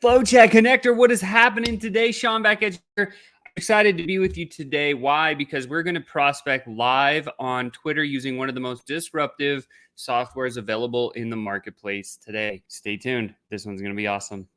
FlowChat Connector, what is happening today? Sean back at you. Excited to be with you today. Why? Because we're going to prospect live on Twitter using one of the most disruptive softwares available in the marketplace today. Stay tuned. This one's going to be awesome.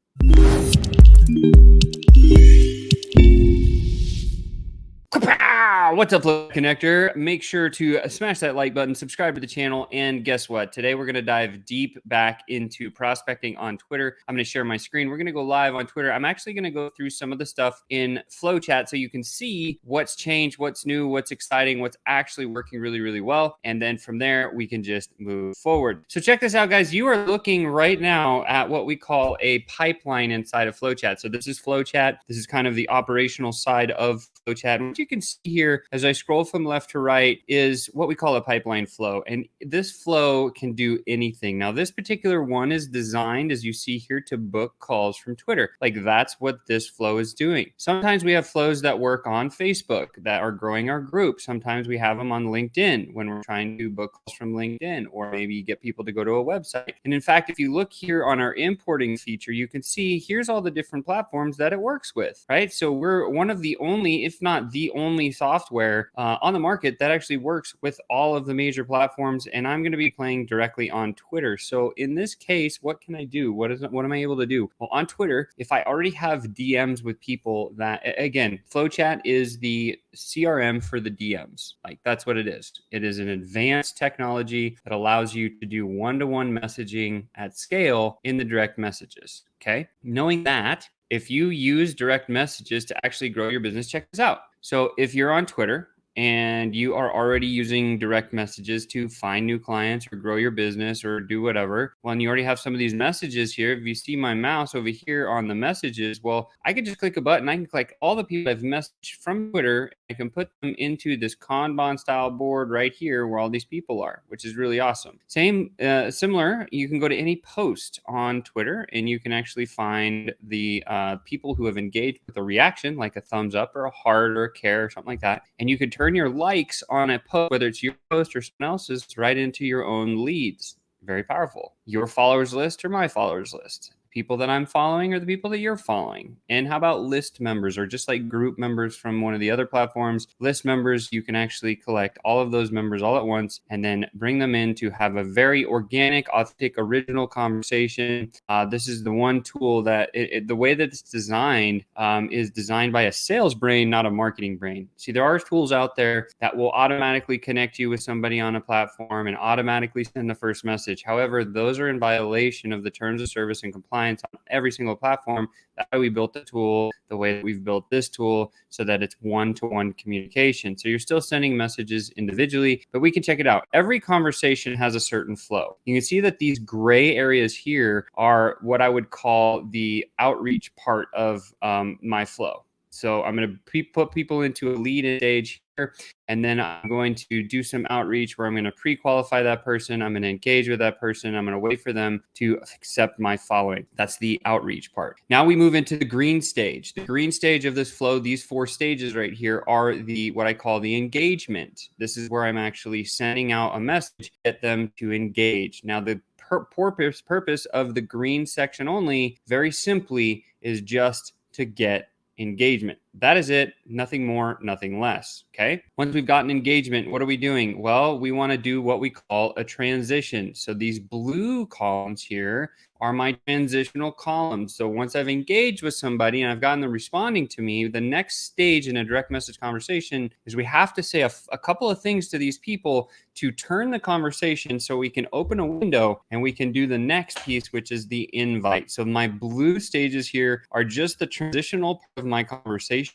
What's up, Flow Connector? Make sure to smash that like button, subscribe to the channel, and guess what? Today we're going to dive deep back into prospecting on Twitter. I'm going to share my screen. We're going to go live on Twitter. I'm actually going to go through some of the stuff in FlowChat so you can see what's changed, what's new, what's exciting, what's actually working really, really well. And then from there, we can just move forward. So check this out, guys. You are looking right now at what we call a pipeline inside of FlowChat. So this is FlowChat. This is kind of the operational side of FlowChat. What you can see here as I scroll from left to right is what we call a pipeline flow. And this flow can do anything. Now, this particular one is designed, as you see here, to book calls from Twitter. Like, that's what this flow is doing. Sometimes we have flows that work on Facebook that are growing our group. Sometimes we have them on LinkedIn when we're trying to book calls from LinkedIn, or maybe get people to go to a website. And in fact, if you look here on our importing feature, you can see here's all the different platforms that it works with, right? So we're one of the only, if not the only software on the market that actually works with all of the major platforms. And I'm going to be playing directly on Twitter. So in this case, what can I do? What am I able to do? Well, on Twitter, if I already have DMs with people that, again, FlowChat is the CRM for the DMs. Like, that's what it is. It is an advanced technology that allows you to do one-to-one messaging at scale in the direct messages. Okay. Knowing that, if you use direct messages to actually grow your business, check this out. So if you're on Twitter and you are already using direct messages to find new clients or grow your business or do whatever, well, and you already have some of these messages here. If you see my mouse over here on the messages, well, I can just click a button. I can click all the people I've messaged from Twitter. I can put them into this Kanban style board right here where all these people are, which is really awesome. Similar, you can go to any post on Twitter and you can actually find the people who have engaged with a reaction, like a thumbs up or a heart or a care or something like that. And you could turn your likes on a post, whether it's your post or someone else's, right into your own leads. Very powerful. Your followers list or my followers list. People that I'm following or the people that you're following. And how about list members, or just like group members from one of the other platforms? List members, you can actually collect all of those members all at once and then bring them in to have a very organic, authentic, original conversation. This is the one tool that the way that it's designed is designed by a sales brain, not a marketing brain. See, there are tools out there that will automatically connect you with somebody on a platform and automatically send the first message. However, those are in violation of the terms of service and compliance on every single platform. That's why we built the tool the way that we've built this tool, so that it's one-to-one communication. So you're still sending messages individually, but we can check it out. Every conversation has a certain flow. You can see that these gray areas here are what I would call the outreach part of my flow. So I'm going to put people into a lead stage here, and then I'm going to do some outreach where I'm going to pre-qualify that person. I'm going to engage with that person. I'm going to wait for them to accept my following. That's the outreach part. Now we move into the green stage. The green stage of this flow, these 4 stages right here, are what I call the engagement. This is where I'm actually sending out a message, get them to engage. Now the purpose of the green section only, very simply, is just to get engagement. That is it. Nothing more, nothing less. Okay. Once we've gotten engagement, what are we doing? Well, we want to do what we call a transition. So these blue columns here are my transitional columns. So once I've engaged with somebody and I've gotten them responding to me, the next stage in a direct message conversation is we have to say a couple of things to these people to turn the conversation so we can open a window and we can do the next piece, which is the invite. So my blue stages here are just the transitional part of my conversation.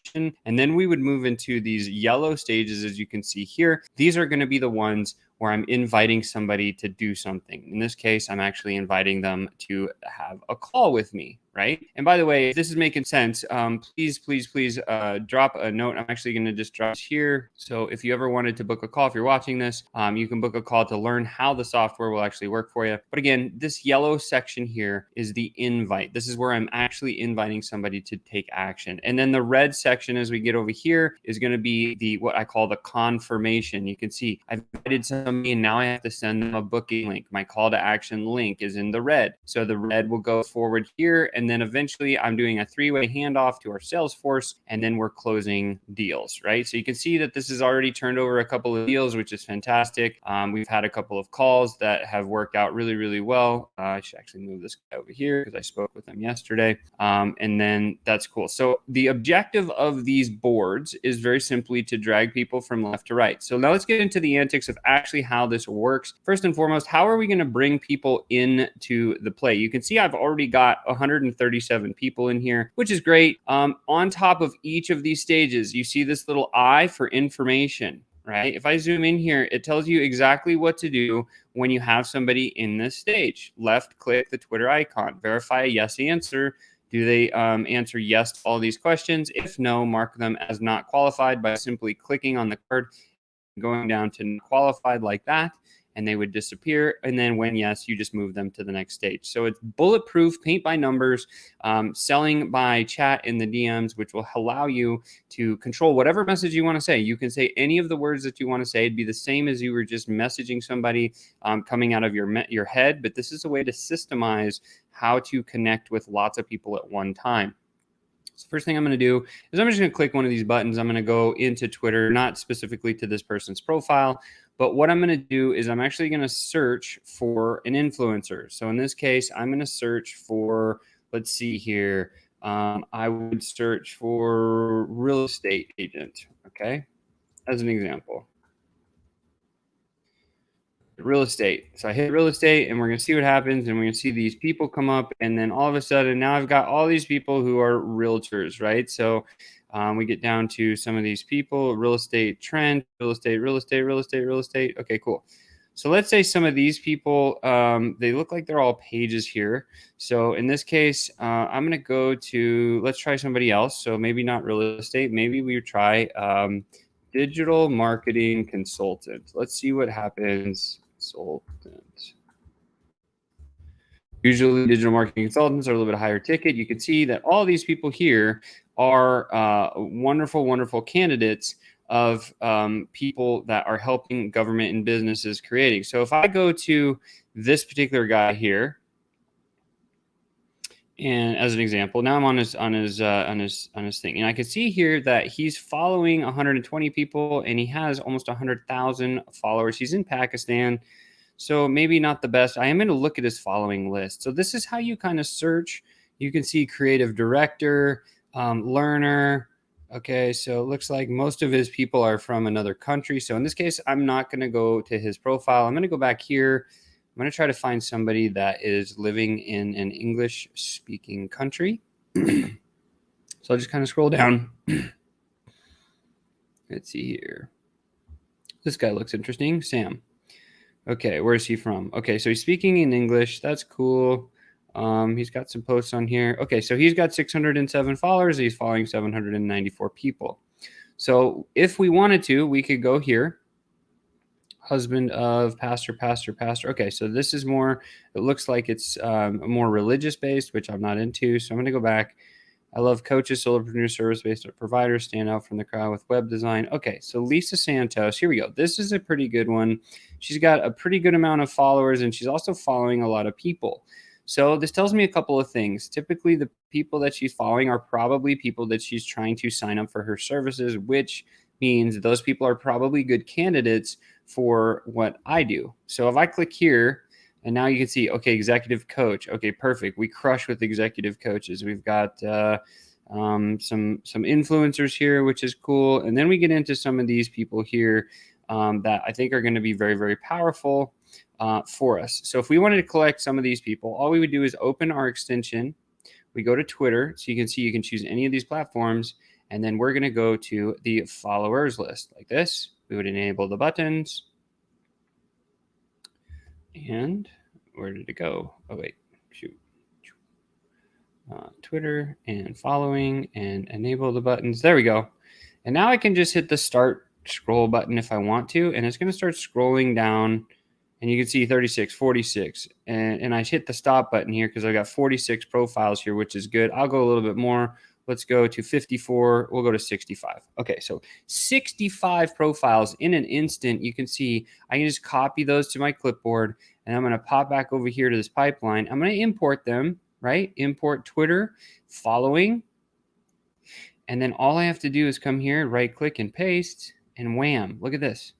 And then we would move into these yellow stages, as you can see here. These are going to be the ones where I'm inviting somebody to do something. In this case, I'm actually inviting them to have a call with me, right? And by the way, if this is making sense, please drop a note. I'm actually going to just drop here. So if you ever wanted to book a call, if you're watching this, you can book a call to learn how the software will actually work for you. But again, this yellow section here is the invite. This is where I'm actually inviting somebody to take action. And then the red section, as we get over here, is going to be what I call the confirmation. You can see I've invited somebody somebody and now I have to send them a booking link. My call to action link is in the red. So the red will go forward here. And then eventually I'm doing a 3-way handoff to our Salesforce, and then we're closing deals, right? So you can see that this has already turned over a couple of deals, which is fantastic. We've had a couple of calls that have worked out really, really well. I should actually move this guy over here because I spoke with him yesterday. And then that's cool. So the objective of these boards is very simply to drag people from left to right. So now let's get into the antics of actually how this works. First and foremost, how are we going to bring people into the play? You can see I've already got 137 people in here, which is great. On top of each of these stages, you see this little I for information, right? If I zoom in here, it tells you exactly what to do when you have somebody in this stage. Left click the Twitter icon, verify a yes answer. Do they answer yes to all these questions? If no, mark them as not qualified by simply clicking on the card, going down to not qualified like that, and they would disappear. And then when yes, you just move them to the next stage. So it's bulletproof, paint by numbers, selling by chat in the DMs, which will allow you to control whatever message you want to say. You can say any of the words that you want to say. It'd be the same as you were just messaging somebody coming out of your head. But this is a way to systemize how to connect with lots of people at one time. So first thing I'm going to do is I'm just going to click one of these buttons. I'm going to go into Twitter, not specifically to this person's profile, but what I'm going to do is I'm actually going to search for an influencer. So in this case, I'm going to search for, let's see here. I would search for real estate agent, okay, as an example. Real estate. So I hit real estate and we're going to see what happens, and we're going to see these people come up, and then all of a sudden now I've got all these people who are realtors, right? So we get down to some of these people, real estate trend, real estate, real estate, real estate, real estate. Okay, cool. So let's say some of these people, they look like they're all pages here. So in this case, I'm going to go to, let's try somebody else. So maybe not real estate. Maybe we try digital marketing consultant. Let's see what happens. Consultant. Usually digital marketing consultants are a little bit higher ticket. You can see that all these people here are wonderful, wonderful candidates of people that are helping government and businesses creating. So if I go to this particular guy here, and as an example, now I'm on his thing, and I can see here that he's following 120 people, and he has almost 100,000 followers. He's in Pakistan, so maybe not the best. I am going to look at his following list. So this is how you kind of search. You can see creative director, learner. Okay, so it looks like most of his people are from another country. So in this case, I'm not going to go to his profile. I'm going to go back here. I'm going to try to find somebody that is living in an English-speaking country. So I'll just kind of scroll down. Let's see here. This guy looks interesting. Sam. Okay, where is he from? Okay, so he's speaking in English. That's cool. He's got some posts on here. Okay, so he's got 607 followers. He's following 794 people. So if we wanted to, we could go here. Husband of pastor. Okay, so this is more, it looks like it's more religious based, which I'm not into. So I'm going to go back. I love coaches, solopreneurs, service-based providers, stand out from the crowd with web design. Okay, so Lisa Santos, here we go. This is a pretty good one. She's got a pretty good amount of followers, and she's also following a lot of people. So this tells me a couple of things. Typically, the people that she's following are probably people that she's trying to sign up for her services, which means those people are probably good candidates for what I do. So if I click here, and now you can see, okay, executive coach. Okay, perfect. We crush with executive coaches. We've got some influencers here, which is cool. And then we get into some of these people here that I think are going to be very, very powerful for us. So if we wanted to collect some of these people, all we would do is open our extension. We go to Twitter. So you can see you can choose any of these platforms. And then we're going to go to the followers list like this. We would enable the buttons. And where did it go? Oh, wait, shoot. Twitter and following and enable the buttons. There we go. And now I can just hit the start scroll button if I want to, and it's going to start scrolling down, and you can see 36, 46. And I hit the stop button here because I got 46 profiles here, which is good. I'll go a little bit more. Let's go to 54. We'll go to 65. Okay, so 65 profiles in an instant. You can see I can just copy those to my clipboard, and I'm going to pop back over here to this pipeline. I'm going to import them, right? Import Twitter following. And then all I have to do is come here, right click and paste, and wham, look at this.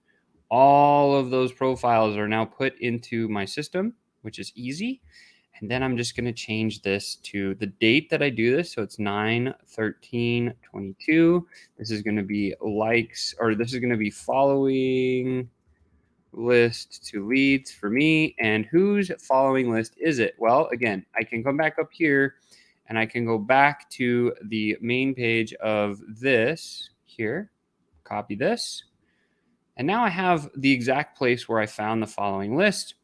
All of those profiles are now put into my system, which is easy. And then I'm just going to change this to the date that I do this. So it's 9/13/22. This is going to be likes, or this is going to be following list to leads for me. And whose following list is it? Well, again, I can come back up here and I can go back to the main page of this here, copy this. And now I have the exact place where I found the following list.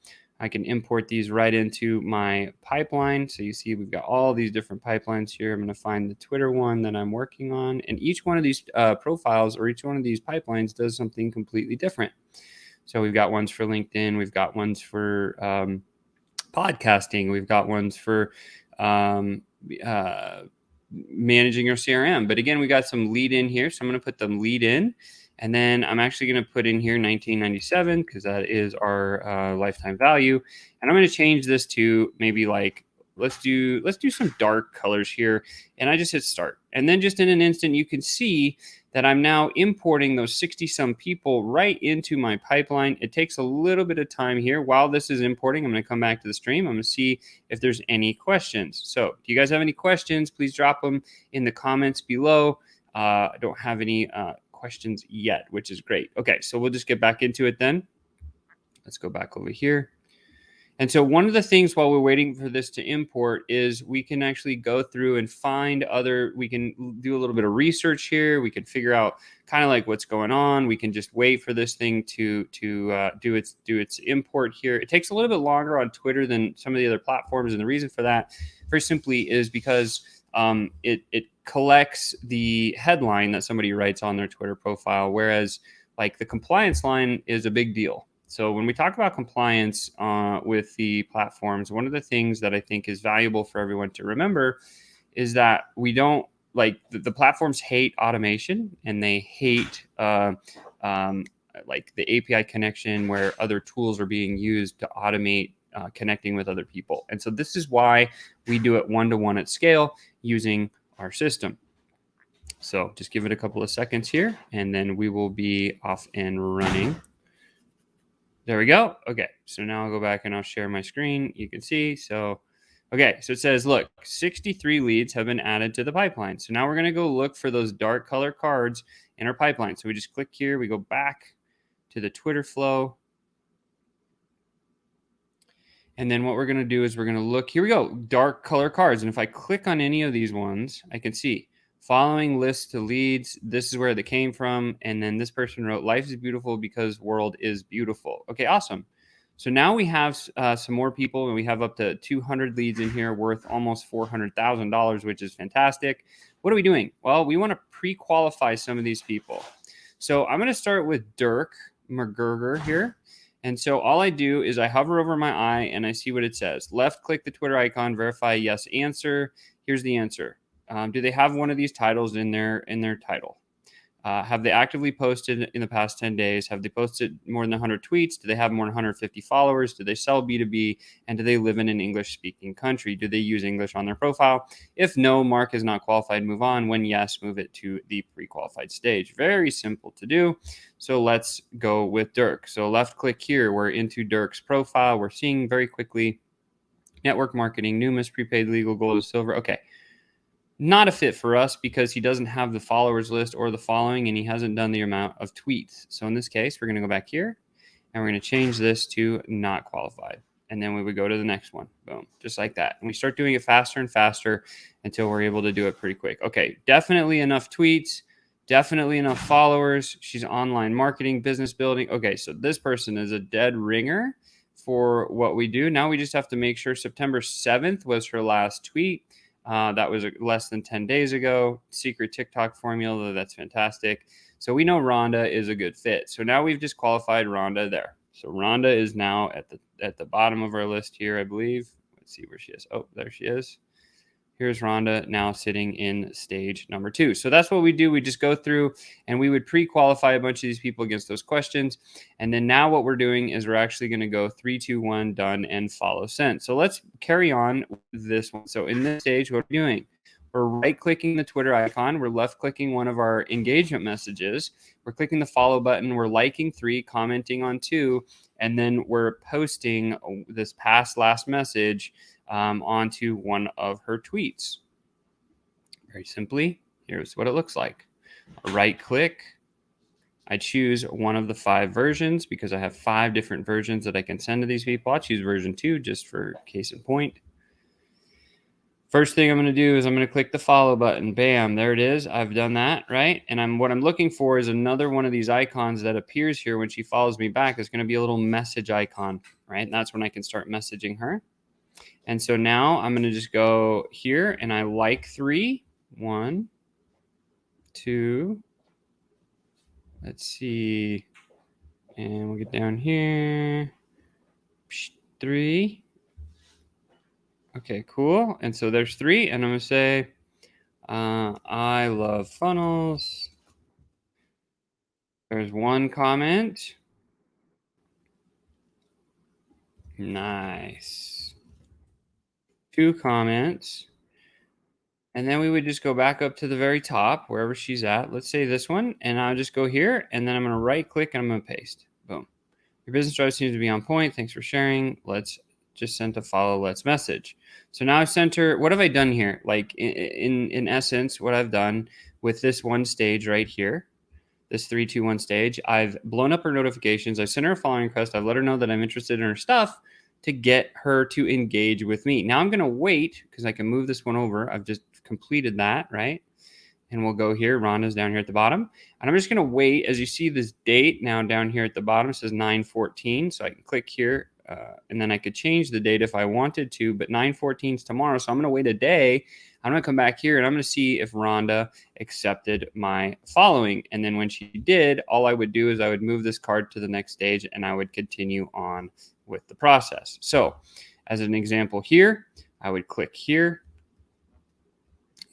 I can import these right into my pipeline. So you see we've got all these different pipelines here. I'm going to find the Twitter one that I'm working on. And each one of these profiles or each one of these pipelines does something completely different. So we've got ones for LinkedIn. We've got ones for podcasting. We've got ones for managing your CRM. But again, we got some lead in here. So I'm going to put them lead in. And then I'm actually going to put in here 1997 because that is our lifetime value. And I'm going to change this to maybe like, let's do some dark colors here. And I just hit start. And then just in an instant, you can see that I'm now importing those 60 some people right into my pipeline. It takes a little bit of time here. While this is importing, I'm going to come back to the stream. I'm going to see if there's any questions. So do you guys have any questions? Please drop them in the comments below. I don't have any questions yet, which is great. Okay, so we'll just get back into it then. Let's go back over here. And so one of the things while we're waiting for this to import is we can actually go through and find we can do a little bit of research here. We can figure out kind of like what's going on. We can just wait for this thing to do its import here. It takes a little bit longer on Twitter than some of the other platforms. And the reason for that very simply is because it collects the headline that somebody writes on their Twitter profile, whereas like the compliance line is a big deal. So when we talk about compliance with the platforms, one of the things that I think is valuable for everyone to remember is that we don't like the platforms hate automation and they hate like the API connection where other tools are being used to automate connecting with other people. And so this is why we do it one-to-one at scale using our system. So just give it a couple of seconds here and then we will be off and running. There we go. Okay, so now I'll go back and I'll share my screen. You can see. So, okay, so it says, look, 63 leads have been added to the pipeline. So now we're going to go look for those dark color cards in our pipeline. So we just click here. We go back to the Twitter flow. And then what we're going to do is we're going to look. Here we go, dark color cards. And if I click on any of these ones, I can see following list to leads. This is where they came from. And then this person wrote, life is beautiful because world is beautiful. Okay, awesome. So now we have some more people and we have up to 200 leads in here worth almost $400,000, which is fantastic. What are we doing? Well, we want to pre-qualify some of these people. So I'm going to start with Dirk McGurger here. And so all I do is I hover over my eye and I see what it says. Left click the Twitter icon, verify yes, answer. Here's the answer. Do they have one of these titles in their title? Have they actively posted in the past 10 days? Have they posted more than 100 tweets? Do they have more than 150 followers? Do they sell B2B? And do they live in an English-speaking country? Do they use English on their profile? If no, mark is not qualified, move on. When yes, move it to the pre-qualified stage. Very simple to do. So let's go with Dirk. So left click here. We're into Dirk's profile. We're seeing very quickly network marketing, Numis, prepaid, legal, gold, silver. Okay. Not a fit for us because he doesn't have the followers list or the following and he hasn't done the amount of tweets. So in this case, we're going to go back here and we're going to change this to not qualified. And then we would go to the next one. Boom. Just like that. And we start doing it faster and faster until we're able to do it pretty quick. Okay. Definitely enough tweets. Definitely enough followers. She's online marketing, business building. Okay. So this person is a dead ringer for what we do. Now we just have to make sure September 7th was her last tweet. That was less than 10 days ago. Secret TikTok formula. That's fantastic. So we know Rhonda is a good fit. So now we've just qualified Rhonda there. So Rhonda is now at the bottom of our list here, I believe. Let's see where she is. Oh, there she is. Here's Rhonda now sitting in stage number 2. So that's what we do. We just go through and we would pre-qualify a bunch of these people against those questions. And then now what we're doing is we're actually going to go 3, 2, 1, done, and follow send. So let's carry on with this one. So in this stage, what are we doing? We're right-clicking the Twitter icon. We're left-clicking one of our engagement messages. We're clicking the follow button. We're liking 3, commenting on 2, and then we're posting this last message onto one of her tweets. Very simply, here's what it looks like. Right click. I choose one of the 5 versions because I have 5 different versions that I can send to these people. I'll choose version 2 just for case in point. First thing I'm going to do is I'm going to click the follow button. Bam, there it is. I've done that, right? And what I'm looking for is another one of these icons that appears here when she follows me back. Is going to be a little message icon, right? And that's when I can start messaging her. And so now I'm going to just go here and I like 3. 1, 2. Let's see. And we'll get down here. 3. Okay, cool. And so there's 3. And I'm going to say, I love funnels. There's 1 comment. Nice. 2 comments. And then we would just go back up to the very top, wherever she's at. Let's say this one. And I'll just go here. And then I'm going to right click and I'm going to paste. Boom. Your business drive seems to be on point. Thanks for sharing. Let's just send a follow. Let's message. So now I've sent her. What have I done here? Like in essence, what I've done with this one stage right here, this 3, 2, 1 stage, I've blown up her notifications. I sent her a following request. I've let her know that I'm interested in her stuff to get her to engage with me. Now I'm going to wait because I can move this one over. I've just completed that, right? And we'll go here. Rhonda's down here at the bottom. And I'm just going to wait. As you see this date now down here at the bottom, it says 9/14. So I can click here and then I could change the date if I wanted to, but 9/14 is tomorrow. So I'm going to wait a day. I'm going to come back here and I'm going to see if Rhonda accepted my following. And then when she did, all I would do is I would move this card to the next stage and I would continue on with the process. So as an example here, I would click here.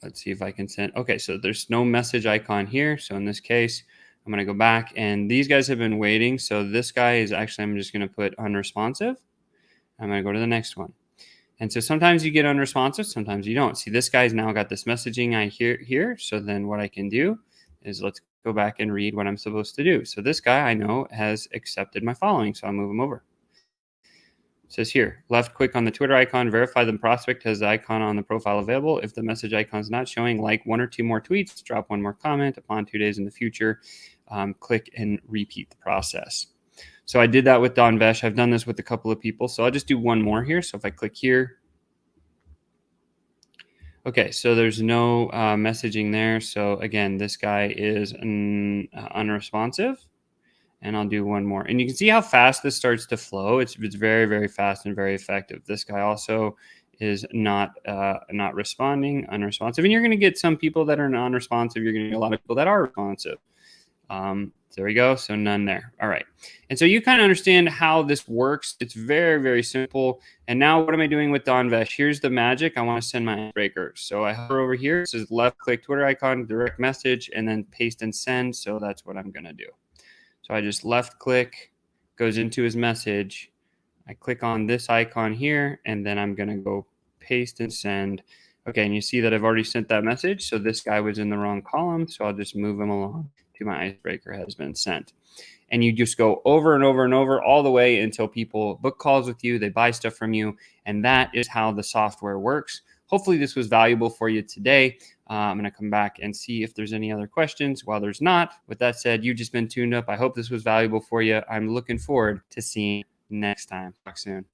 Let's see if I can send. Okay, so there's no message icon here. So in this case, I'm going to go back and these guys have been waiting. So this guy is actually, I'm just going to put unresponsive. I'm going to go to the next one. And so sometimes you get unresponsive, sometimes you don't. See, this guy's now got this messaging I hear here. So then what I can do is let's go back and read what I'm supposed to do. So this guy I know has accepted my following. So I'll move him over. It says here, left click on the Twitter icon, verify the prospect has the icon on the profile available. If the message icon is not showing, like 1 or 2 more tweets, drop 1 more comment. Upon 2 days in the future, click and repeat the process. So I did that with Don Vesh. I've done this with a couple of people. So I'll just do 1 more here. So if I click here. Okay, so there's no messaging there. So again, this guy is unresponsive. And I'll do 1 more. And you can see how fast this starts to flow. It's very, very fast and very effective. This guy also is not responding, unresponsive. And you're going to get some people that are non-responsive. You're going to get a lot of people that are responsive. There we go. So none there. All right. And so you kind of understand how this works. It's very, very simple. And now what am I doing with Don Vesh? Here's the magic. I want to send my icebreaker. So I hover over here. It says left click Twitter icon, direct message, and then paste and send. So that's what I'm going to do. So I just left click, goes into his message. I click on this icon here, and then I'm going to go paste and send. Okay, and you see that I've already sent that message. So this guy was in the wrong column. So I'll just move him along to my icebreaker has been sent. And you just go over and over and over all the way until people book calls with you, they buy stuff from you. And that is how the software works. Hopefully this was valuable for you today. I'm going to come back and see if there's any other questions. While there's not, with that said, you've just been tuned up. I hope this was valuable for you. I'm looking forward to seeing you next time. Talk soon.